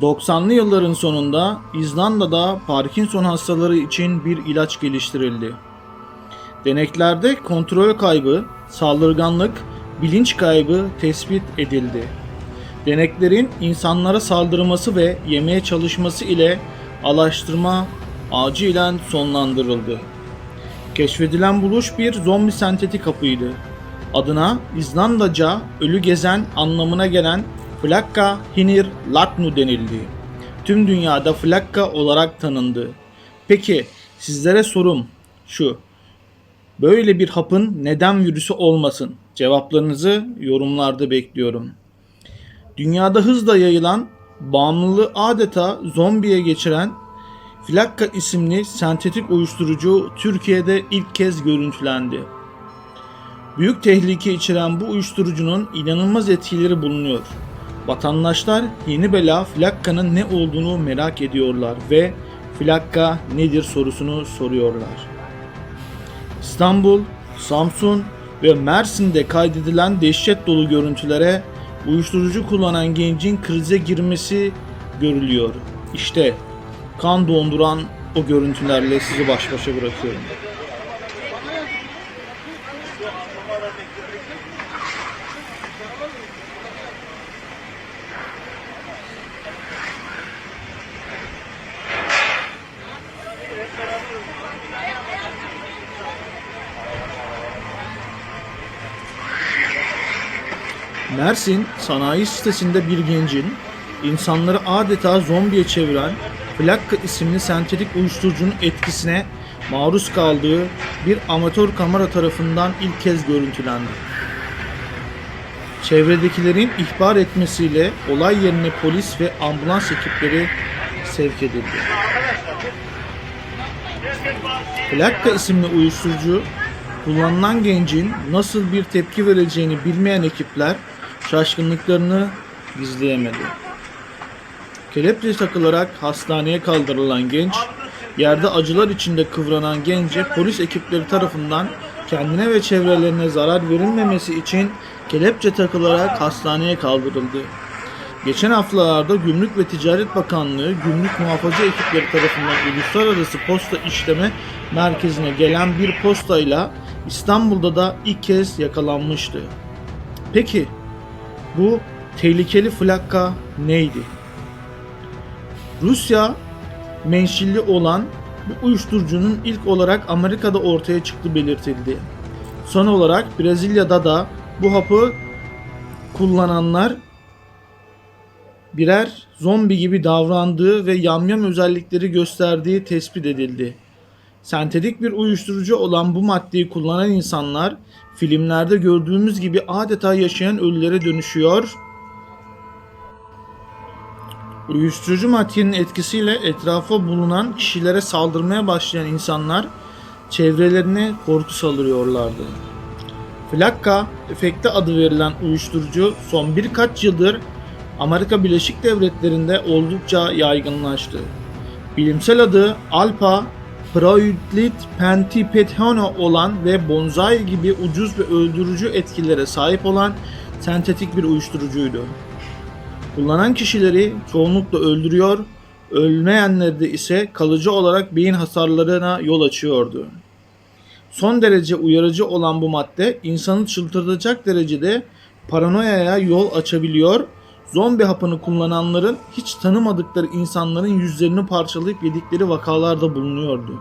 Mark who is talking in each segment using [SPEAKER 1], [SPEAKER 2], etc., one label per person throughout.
[SPEAKER 1] 90'lı yılların sonunda İzlanda'da Parkinson hastaları için bir ilaç geliştirildi. Deneklerde kontrol kaybı, saldırganlık, bilinç kaybı tespit edildi. Deneklerin insanlara saldırması ve yemeye çalışması ile alaştırma acilen sonlandırıldı. Keşfedilen buluş bir zombi sentetik hapıydı. Adına İzlandaca ölü gezen anlamına gelen Flakka Hinir Laknu denildi. Tüm dünyada Flakka olarak tanındı. Peki sizlere sorum şu. Böyle bir hapın neden virüsü olmasın? Cevaplarınızı yorumlarda bekliyorum. Dünyada hızla yayılan, bağımlılığı adeta zombiye geçiren Flakka isimli sentetik uyuşturucu Türkiye'de ilk kez görüntülendi. Büyük tehlike içeren bu uyuşturucunun inanılmaz etkileri bulunuyor. Vatandaşlar yeni bela Flakka'nın ne olduğunu merak ediyorlar ve Flakka nedir sorusunu soruyorlar. İstanbul, Samsun ve Mersin'de kaydedilen dehşet dolu görüntülere uyuşturucu kullanan gencin krize girmesi görülüyor. İşte kan donduran o görüntülerle sizi baş başa bırakıyorum. Mersin sanayi sitesinde bir gencin insanları adeta zombiye çeviren Flakka isimli sentetik uyuşturucunun etkisine maruz kaldığı bir amatör kamera tarafından ilk kez görüntülendi. Çevredekilerin ihbar etmesiyle olay yerine polis ve ambulans ekipleri sevk edildi. Flakka isimli uyuşturucu kullanılan gencin nasıl bir tepki vereceğini bilmeyen ekipler şaşkınlıklarını gizleyemedi. Kelepçe takılarak hastaneye kaldırılan genç, yerde acılar içinde kıvranan gence polis ekipleri tarafından kendine ve çevrelerine zarar verilmemesi için kelepçe takılarak hastaneye kaldırıldı. Geçen haftalarda Gümrük ve Ticaret Bakanlığı Gümrük Muhafaza ekipleri tarafından Uluslararası Posta İşleme Merkezi'ne gelen bir postayla İstanbul'da da ilk kez yakalanmıştı. Peki bu tehlikeli Flakka neydi? Rusya menşili olan bu uyuşturucunun ilk olarak Amerika'da ortaya çıktığı belirtildi. Son olarak Brezilya'da da bu hapı kullananlar birer zombi gibi davrandığı ve yamyam özellikleri gösterdiği tespit edildi. Sentetik bir uyuşturucu olan bu maddeyi kullanan insanlar filmlerde gördüğümüz gibi adeta yaşayan ölülere dönüşüyor. Uyuşturucu maddenin etkisiyle etrafa bulunan kişilere saldırmaya başlayan insanlar çevrelerine korku salıyorlardı. Flakka efekti adı verilen uyuşturucu son birkaç yıldır Amerika Birleşik Devletleri'nde oldukça yaygınlaştı. Bilimsel adı alfa Proylit pentipethano olan ve bonsai gibi ucuz ve öldürücü etkilere sahip olan sentetik bir uyuşturucuydu. Kullanan kişileri çoğunlukla öldürüyor, ölmeyenlerde ise kalıcı olarak beyin hasarlarına yol açıyordu. Son derece uyarıcı olan bu madde insanı çıldırtacak derecede paranoyaya yol açabiliyor, zombi hapını kullananların hiç tanımadıkları insanların yüzlerini parçalayıp yedikleri vakalarda bulunuyordu.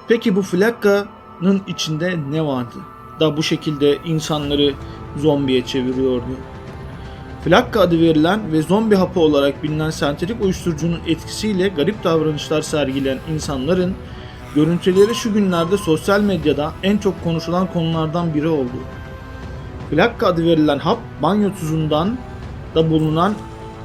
[SPEAKER 1] Peki bu Flakka'nın içinde ne vardı da bu şekilde insanları zombiye çeviriyordu? Flakka adı verilen ve zombi hapı olarak bilinen sentetik uyuşturucunun etkisiyle garip davranışlar sergileyen insanların görüntüleri şu günlerde sosyal medyada en çok konuşulan konulardan biri oldu. Flakka adı verilen hap, banyo tuzundan da bulunan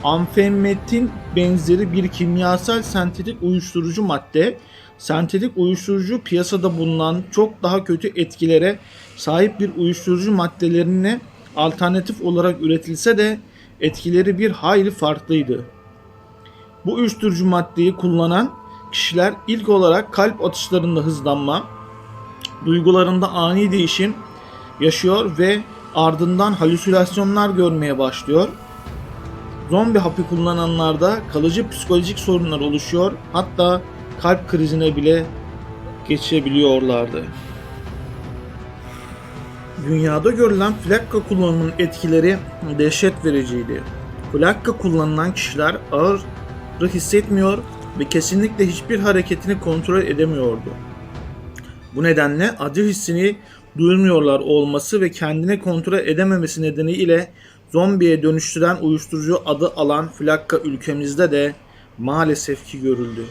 [SPEAKER 1] amfetaminin benzeri bir kimyasal sentetik uyuşturucu madde, sentetik uyuşturucu piyasada bulunan çok daha kötü etkilere sahip bir uyuşturucu maddelerine alternatif olarak üretilse de etkileri bir hayli farklıydı. Bu uyuşturucu maddeyi kullanan kişiler ilk olarak kalp atışlarında hızlanma, duygularında ani değişim yaşıyor ve ardından halüsinasyonlar görmeye başlıyor. Zombi hapı kullananlarda kalıcı psikolojik sorunlar oluşuyor, hatta kalp krizine bile geçebiliyorlardı. Dünyada görülen flakka kullanımının etkileri dehşet vericiydi. Flakka kullanılan kişiler ağrı hissetmiyor ve kesinlikle hiçbir hareketini kontrol edemiyordu. Bu nedenle acı hissini duymuyorlar olması ve kendini kontrol edememesi nedeniyle zombiye dönüştüren uyuşturucu adı alan flakka ülkemizde de maalesef ki görüldü.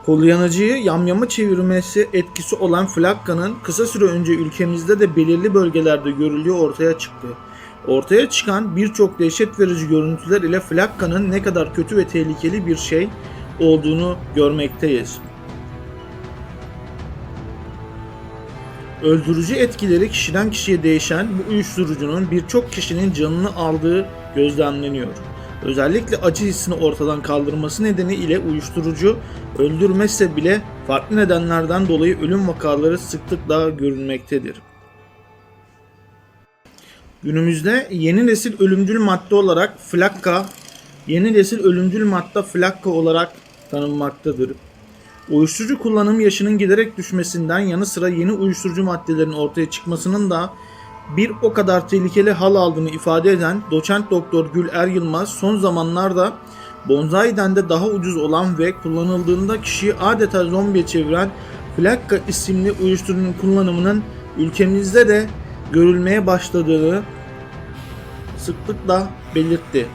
[SPEAKER 1] Kolyanıcıyı yamyama çevirmesi etkisi olan flakkanın kısa süre önce ülkemizde de belirli bölgelerde görüldüğü ortaya çıktı. Ortaya çıkan birçok dehşet verici görüntüler ile flakkanın ne kadar kötü ve tehlikeli bir şey olduğunu görmekteyiz. Öldürücü etkileri kişiden kişiye değişen bu uyuşturucunun birçok kişinin canını aldığı gözlemleniyor. Özellikle acı hissini ortadan kaldırması nedeniyle uyuşturucu öldürmezse bile farklı nedenlerden dolayı ölüm vakaları sıklıkla görülmektedir. Günümüzde yeni nesil ölümcül madde olarak flakka olarak tanınmaktadır. Uyuşturucu kullanım yaşının giderek düşmesinden yanı sıra yeni uyuşturucu maddelerin ortaya çıkmasının da bir o kadar tehlikeli hal aldığını ifade eden doçent doktor Gül Er Yılmaz son zamanlarda Bonzai'den de daha ucuz olan ve kullanıldığında kişiyi adeta zombiye çeviren flakka isimli uyuşturucunun kullanımının ülkemizde de görülmeye başladığını sıklıkla belirtti.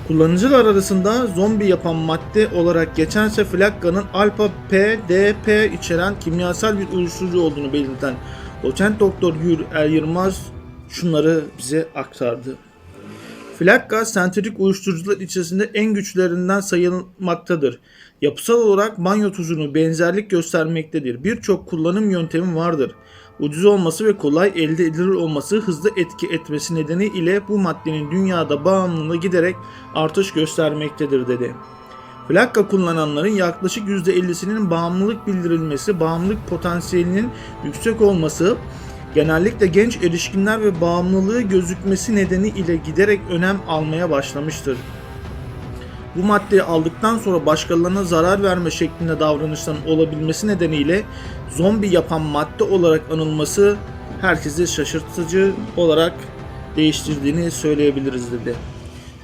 [SPEAKER 1] Kullanıcılar arasında zombi yapan madde olarak geçense flakkanın alfa PDP içeren kimyasal bir uyuşturucu olduğunu belirten doçent doktor Gül Er Yılmaz şunları bize aktardı. Flakka sentetik uyuşturucular içerisinde en güçlerinden sayılmaktadır. Yapısal olarak banyo tuzunu benzerlik göstermektedir. Birçok kullanım yöntemi vardır. Ucuz olması ve kolay elde edilir olması hızlı etki etmesi nedeniyle bu maddenin dünyada bağımlılığı giderek artış göstermektedir dedi. Flakka kullananların yaklaşık %50'sinin bağımlılık bildirilmesi, bağımlılık potansiyelinin yüksek olması, genellikle genç erişkinler ve bağımlılığı gözükmesi nedeniyle giderek önem almaya başlamıştır. Bu maddeyi aldıktan sonra başkalarına zarar verme şeklinde davranışların olabilmesi nedeniyle zombi yapan madde olarak anılması herkesi şaşırtıcı olarak değiştirdiğini söyleyebiliriz dedi.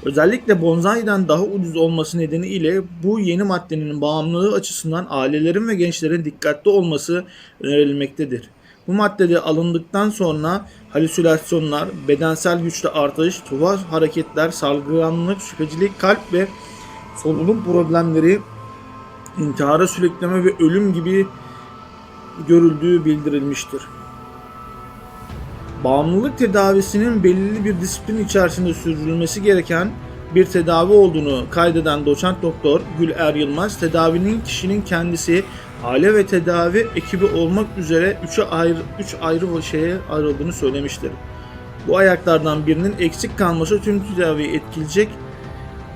[SPEAKER 1] Özellikle Bonzai'den daha ucuz olması nedeniyle bu yeni maddenin bağımlılığı açısından ailelerin ve gençlerin dikkatli olması önerilmektedir. Bu maddede alındıktan sonra halüsinasyonlar, bedensel güçte artış, tuhaf hareketler, salgılanlık, şüphecilik, kalp ve solunum problemleri, intihara sürükleme ve ölüm gibi görüldüğü bildirilmiştir. Bağımlılık tedavisinin belirli bir disiplin içerisinde sürdürülmesi gereken bir tedavi olduğunu kaydeden doçent doktor Gül Er Yılmaz, tedavinin kişinin kendisi, aile ve tedavi ekibi olmak üzere 3 ayrı şeye ayrıldığını söylemiştir. Bu ayaklardan birinin eksik kalması tüm tedaviyi etkileyecek.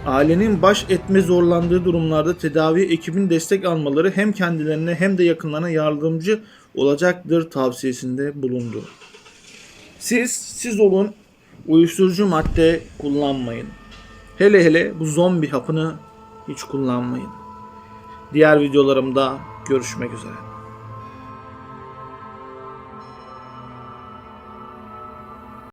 [SPEAKER 1] Ailenin baş etme zorlandığı durumlarda tedavi ekibin destek almaları hem kendilerine hem de yakınlarına yardımcı olacaktır tavsiyesinde bulundu. Siz olun, uyuşturucu madde kullanmayın. Hele bu zombi hapını hiç kullanmayın. Diğer videolarımda görüşmek üzere.